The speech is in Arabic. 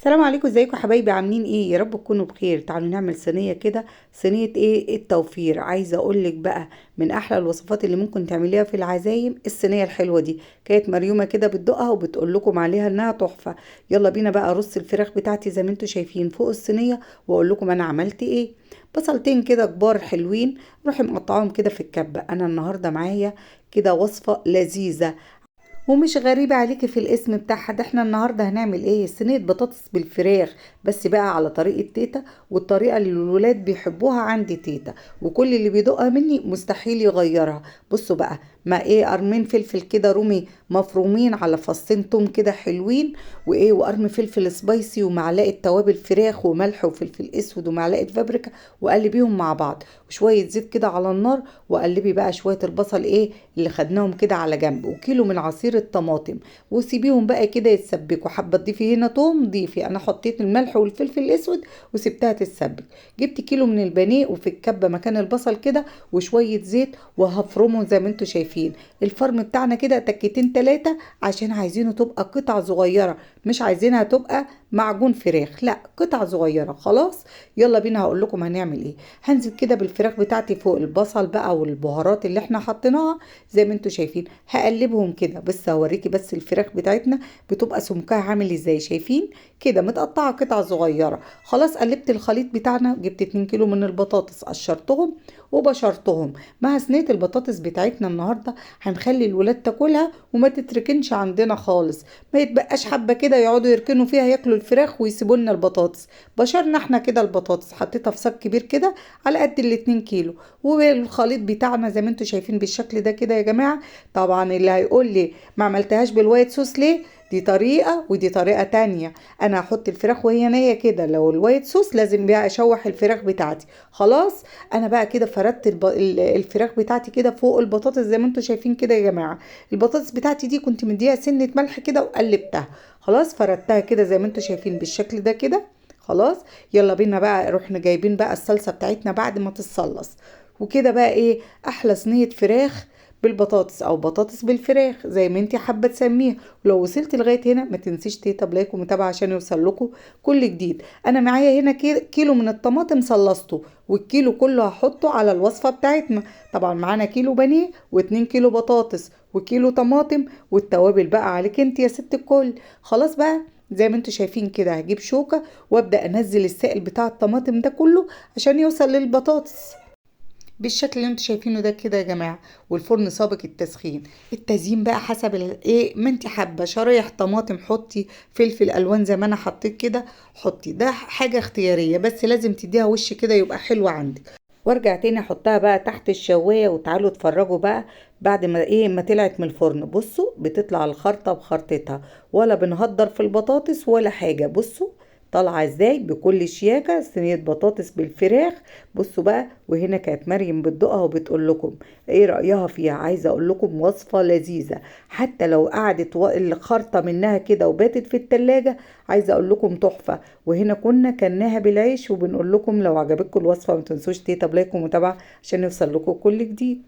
السلام عليكم، ازيكم حبايبي؟ عاملين ايه؟ يا رب تكونوا بخير. تعالوا نعمل صينيه كده. صينيه ايه؟ التوفير. عايزه اقولك بقى من احلى الوصفات اللي ممكن تعمليها في العزايم الصينيه الحلوه دي. كانت مريومه كده بتدوقها وبتقول لكم عليها انها تحفه. يلا بينا بقى ارص الفراخ بتاعتي زي ما انتم شايفين فوق الصينيه واقول لكم انا عملت ايه. بصلتين كده كبار حلوين، روحي مقطعاهم كده في الكبه. انا النهارده معايا كده وصفه لذيذه ومش غريبة عليكي في الاسم بتاعها. ده احنا النهاردة هنعمل ايه؟ صينية بطاطس بالفراخ، بس بقى على طريقة تيتا، والطريقة اللي الولاد بيحبوها عند تيتا، وكل اللي بيدوقها مني مستحيل يغيرها. بصوا بقى، ما ايه، قرمين فلفل كده رومي مفرومين على فصين توم كده حلوين، وايه، وقرن فلفل سبايسي، ومعلقة توابل فراخ وملح وفلفل اسود ومعلقة فابريكا، وقلبيهم مع بعض، وشوية زيت كده على النار. وقلبي بقى شوية البصل ايه اللي خدناهم كده على جنب، وكيلو من عصير الطماطم، وسيبيهم بقى كده يتسبكوا. حابه تضيفي هنا توم ضيفي، انا حطيت الملح والفلفل الاسود وسبتها تتسبك. جبت كيلو من البانيه، وفي الكبه مكان البصل كده وشويه زيت، وهفرمهم زي ما انتم شايفين. الفرم بتاعنا كده تكتين تلاتة، عشان عايزينه تبقى قطع صغيره، مش عايزينها تبقى معجون فراخ، لا قطع صغيره. خلاص، يلا بينا هقول لكم هنعمل ايه. هنزل كده بالفراخ بتاعتي فوق البصل بقى والبهارات اللي احنا حطيناها زي ما انتوا شايفين. هقلبهم كده، بس هوريكي بس الفراخ بتاعتنا بتبقى سمكها عامل ازاي. شايفين كده متقطعه قطع صغيره. خلاص، قلبت الخليط بتاعنا، جبت 2 كيلو من البطاطس قشرتهم وبشرتهم مع صينيه البطاطس بتاعتنا. النهارده هنخلي الولاد تاكلها وما تتركنش عندنا خالص، ما يتبقاش حبه كده يقعدوا يركنوا فيها ياكلوا الفراخ ويسيبوا لنا البطاطس. بشرنا احنا كده البطاطس، حطيتها في صاج كبير كده على قد ال2 كيلو، والخليط بتاعنا زي ما انتم شايفين بالشكل ده كده يا جماعه. طبعا اللي هيقول لي ما عملتهاش بالوايت صوص ليه، دي طريقة ودي طريقة تانية. انا هحط الفراخ وهي نية كده، لو الوايت صوص لازم بقى اشوح الفراخ بتاعتي. خلاص، انا بقى كده فردت الفراخ بتاعتي كده فوق البطاطس زي ما انتم شايفين كده يا جماعة. البطاطس بتاعتي دي كنت مديها سنة ملح كده وقلبتها. خلاص، فردتها كده زي ما انتم شايفين بالشكل ده كده. خلاص، يلا بينا بقى رحنا جايبين بقى الصلصة بتاعتنا بعد ما تتصلص. وكده بقى ايه، احلى صينية فراخ بالبطاطس او بطاطس بالفراخ زي ما انتي حابه تسميها. ولو وصلت لغايه هنا ما تنسيش تيتا لايك ومتابعه عشان يوصل لكم كل جديد. انا معايا هنا كيلو من الطماطم صلصته، والكيلو كله هحطه على الوصفه بتاعتنا. طبعا معانا كيلو بانيه و2 كيلو بطاطس وكيلو طماطم، والتوابل بقى عليك انت يا ست الكل. خلاص بقى، زي ما انتوا شايفين كده هجيب شوكه وابدا انزل السائل بتاع الطماطم ده كله عشان يوصل للبطاطس بالشكل اللي انتوا شايفينه ده كده يا جماعه. والفرن سابق التسخين. التزيين بقى حسب ايه ما انت حابه، شرايح طماطم حطي، فلفل الوان زي ما انا حطيت كده حطي، ده حاجه اختياريه بس لازم تديها وش كده يبقى حلو عندك. وارجع تاني احطها بقى تحت الشوايه، وتعالوا اتفرجوا بقى بعد ما ايه ما طلعت من الفرن. بصوا بتطلع الخرطه بخرطتها، ولا بنهدر في البطاطس ولا حاجه. بصوا طالعه ازاي بكل شياكه، صينيه بطاطس بالفراخ. بصوا بقى، وهنا كانت مريم بتدوقها وبتقول لكم ايه رايها فيها. عايزه اقول لكم وصفه لذيذه، حتى لو قعدت الخرطه منها كده وباتت في التلاجة، عايزه اقول لكم تحفه. وهنا كنا كلناها بالعيش. وبنقول لكم لو عجبتكم الوصفه ما تنسوش تيتا لايك ومتابعه عشان يوصل لكم كل جديد.